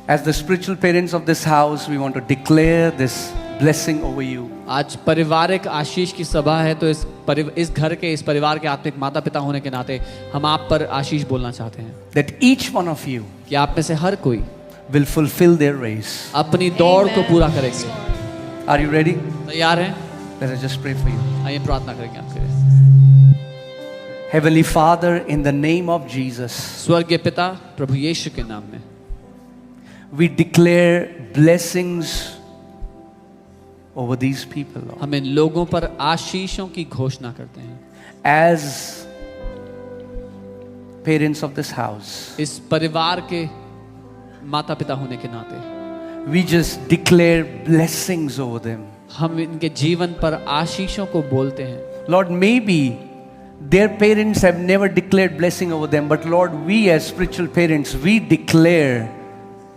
As the spiritual parents of this house, we want to declare this blessing over you. आज पारिवारिक आशीष की सभा है, तो इस घर के, इस परिवार के आत्मिक माता पिता होने के नाते हम आप पर आशीष बोलना चाहते हैं That each one of you कि आप में से हर कोई will fulfill their race. अपनी दौड़ को पूरा करेंगे। Are you ready? तैयार हैं? Let us just pray for you. आइए प्रार्थना करेंगे आपके लिए। Heavenly Father, in the name of Jesus, स्वर्गीय पिता प्रभु यीशु के नाम में we declare blessings over these people, Lord. हम इन लोगों पर आशीषों की घोषणा करते हैं। As parents of this house, इस परिवार के माता पिता होने के नाते we just declare blessings over them. हम इनके जीवन पर आशीषों को बोलते हैं। Lord, maybe their parents have never declared blessing over them, but Lord, we as spiritual parents, we declare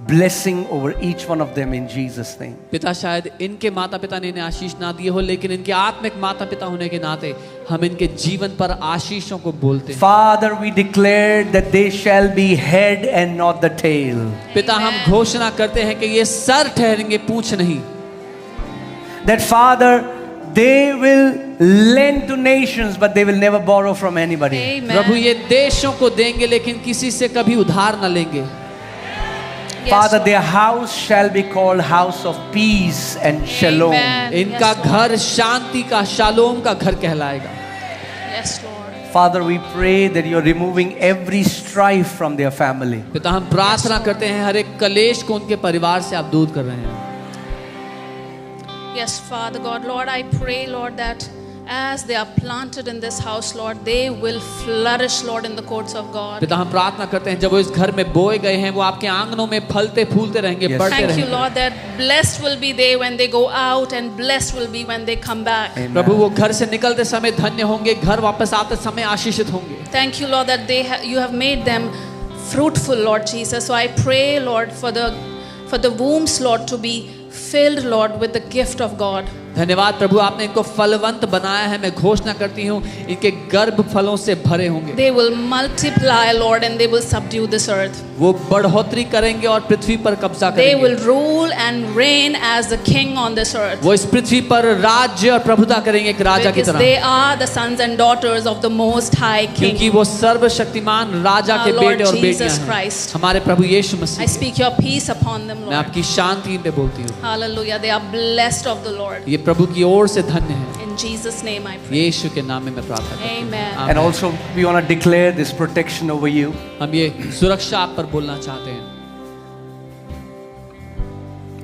blessing over each one of them in Jesus' name. पिता शायद इनके माता पिता ने इन्हें आशीष ना दिए हो, लेकिन इनके आत्मिक माता पिता होने के नाते हम इनके जीवन पर आशीषों को बोलते हैं। Father, we declare that they shall be head and not the tail. पिता हम घोषणा करते हैं कि ये सर ठहरेंगे, पूंछ नहीं। That Father, they will lend to nations, but they will never borrow from anybody. प्रभु ये देशों को देंगे, लेकिन किसी से कभी उधार न लेंगे। Father, their house shall be called house of peace and shalom. इनका घर शांति का, शालोम का घर कहलाएगा। Yes, Lord. Father, we pray that you're removing every strife from their family. पिता हम प्रार्थना करते हैं हर एक कलेश को उनके परिवार से आप दूर कर रहे हैं। Yes, Father God, Lord, I pray, Lord, that as they are planted in this house, Lord, they will flourish, Lord, in the courts of God. पिता हम प्रार्थना करते हैं जब वो इस घर में बोए गए हैं, वो आपके आंगनों में फलते फूलते रहेंगे, Yes. बढ़ते Thank you, रहेंगे। Lord, that blessed will be they when they go out and blessed will be when they come back. Amen. प्रभु वो घर से निकलते समय धन्य होंगे, घर वापस आते समय आशीषित होंगे। Thank you, Lord, that you have made them fruitful, Lord Jesus. So I pray, Lord, for the wombs, Lord, to be filled, Lord, with the gift of God. धन्यवाद प्रभु, आपने इनको फलवंत बनाया है। मैं घोषणा करती हूँ इनके गर्भ फलों से भरे होंगे। They will multiply, Lord, and they will subdue this earth. वो बढ़ोतरी करेंगे और पृथ्वी पर कब्जा They will करेंगे। rule and reign as the king on this earth. वो इस पृथ्वी पर राज्य और प्रभुता करेंगे एक राजा की Because तरह, they are the sons and daughters of the Most High क्योंकि King. वो सर्वशक्तिमान राजा Our के Lord बेटे और बेटियां Jesus हैं। Christ. हमारे प्रभु यीशु I Masih, speak your peace upon them, मैं Lord. आपकी शांति पे बोलती हूँ। Hallelujah. They are blessed of the Lord. ये प्रभु की ओर से धन्य है। In Jesus' name I pray. यीशु के नाम में मैं प्रार्थना करता हूँ। Amen. And also, we want to declare this protection over you. हम ये सुरक्षा आप पर बोलना चाहते हैं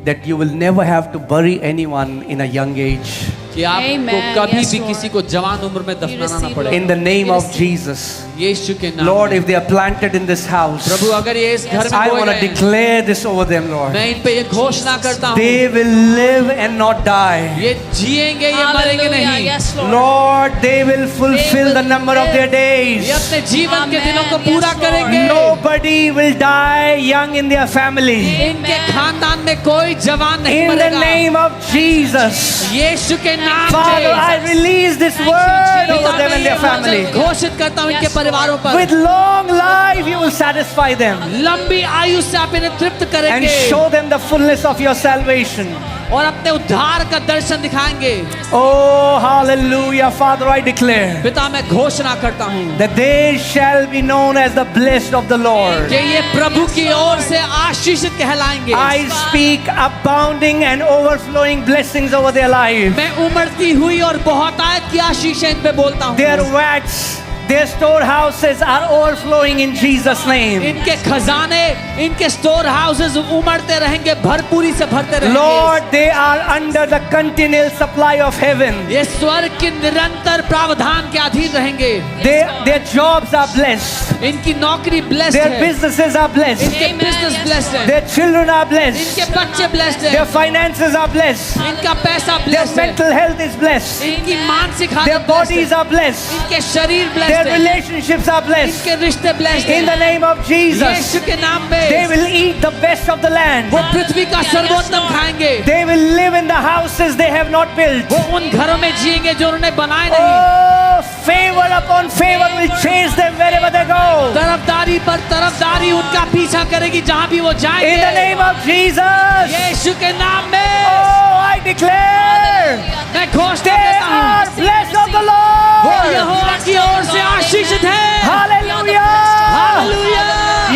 That you will never have to bury anyone in a young age. कि आपको Amen. कभी Yes, भी Lord. किसी को जवान उम्र में दफनाना ना receive, पड़े। In the name You of receive. Jesus. यीशु के नाम Lord, में। if they are planted in this house, प्रभु अगर ये इस घर में I बोए want to गए हैं, declare this over them, Lord. मैं इन पे ये घोषणा करता हूँ, They will live and not die. ये जिएंगे, ये मरेंगे Hallelujah. नहीं। Yes, Lord. Lord, they will fulfill the number of their ये days. अपने जीवन के Amen. दिनों को Yes, पूरा Lord. करेंगे। Nobody will die young in their family. इनके खानदान में कोई जवान नहीं In the मरेगा। name of Jesus. यीशु के नाम Father, I में release this Thank you, word Jesus. over them and their family. घोषित करता हूँ इनके Yes, Lord. परिवारों पर, With long life, you will satisfy them लंबी आयु से आप इन्हें तृप्त and करेंगे show them the fullness of your salvation. और अपने उद्धार का दर्शन दिखाएंगे। Oh, hallelujah. Father, I declare पिता मैं घोषणा करता हूँ that they shall be known as the blessed of the Lord. कि ये प्रभु की ओर से आशीषित कहलाएंगे। I speak abounding and overflowing blessings over their life. मैं उमड़ती हुई और बहुतायत की आशीषें इन पे बोलता हूँ। Their vats, their storehouses are overflowing in Jesus' name. इनके खजाने, इनके स्टोर हाउसेस उमड़ते रहेंगे, भरपूरी से भरते रहेंगे। Lord, they are under the continual supply of heaven. ये स्वर्ग के निरंतर प्रावधान के अधीन रहेंगे। Their jobs are blessed. इनकी नौकरी ब्लेस्ड Their है, businesses are blessed. इनके Amen. बिजनेस Yes, ब्लेस्ड है, Their children are blessed. इनके बच्चे ब्लेस्ड है, Their finances are blessed. इनका पैसा Their ब्लेस्ड है, mental health is blessed. इनकी मानसिक Their हालत ब्लेस्ड bodies है, are blessed. इनके शरीर Their ब्लेस्ड है, relationships are blessed. इनके रिश्ते ब्लेस्ड In the है। name of Jesus, यीशु के नाम they में will eat the best of the land. वो पृथ्वी का सर्वोत्तम खाएंगे। They will live in the houses they have not built. वो उन घरों में जिएंगे जो उन्होंने बनाए नहीं। Oh, favor upon favor will chase them wherever they go. तरफदारी पर तरफदारी उनका पीछा करेगी जहां भी वो In the जाएंगे। name of Jesus. यीशु के नाम में Oh, I declare मैं घोषणा they करता are हूँ blessed of the वो Lord. यहोवा की ओर से आशीषित है। Hallelujah. Hallelujah.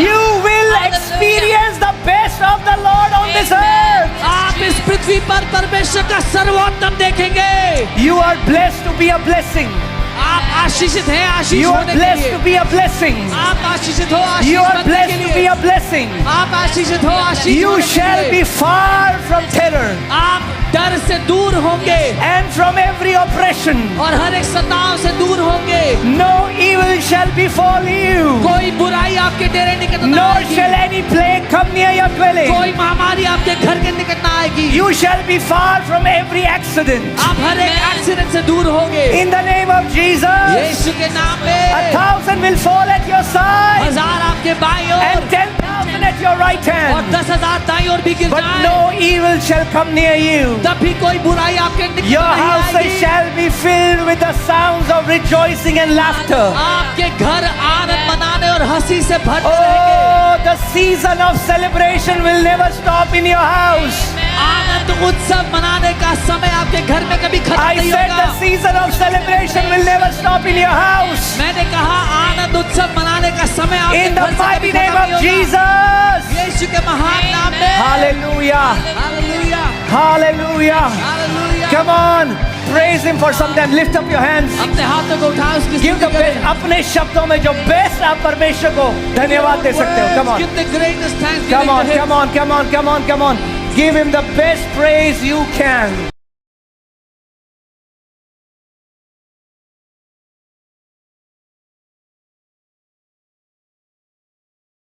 You will experience the best of the Lord on this earth. आप इस पृथ्वी पर परमेश्वर का सर्वोत्तम देखेंगे। You are blessed to be a blessing. आप आशीषित हैं आशीष You are होने के blessed लिए। to be a blessing. आप आशीषित हो आशीष You are बनने के blessed to be लिए। a blessing. आप आशीषित हो आशीष You होने के shall लिए। be far from terror आप डर से दूर होंगे and from every oppression. और हर एक सताव से दूर होंगे। No evil shall befall you, कोई बुराई आपके डेरे निकट ना nor आएगी। shall any plague come near your dwelling. कोई महामारी आपके घर के निकट ना आएगी। You shall be far from every accident. आप हर एक एक्सीडेंट से दूर होंगे। In the name of Jesus, यीशु के नाम में 1,000 will fall at your side 1000 आपके बाईं ओर and 10,000 at your right और hand, 10,000 दाईं ओर भी गिर but जाए। no evil shall come near you. तब भी कोई बुराई आपके निकट Your नहीं houses आएगी। shall be filled with the sounds of rejoicing and laughter. आपके घर आनंद मनाने और हंसी से भरते रहेंगे। Oh, the season of celebration will never stop in your house. आनंद उत्सव मनाने का समय आपके घर में कभी खत्म I नहीं said होगा। the season of celebration will never stop in your house. मैंने कहा आनंद उत्सव मनाने का समय आपके In the घर से mighty कभी name खत्म नहीं of होगा। Jesus. यीशु के महान नाम में Hallelujah. Hallelujah Hallelujah. Hallelujah. Come on. Praise Him for some time. Lift up your hands. अपने हाथों को उठाओ उसकी Give the स्तुति best. करें। अपने शब्दों में जो बेस्ट आप परमेश्वर को धन्यवाद दे सकते हो. Come on. Give the greatest thanksgiving Come on. to him. Come on. Come on. Come on. Come on. Give Him the best praise you can.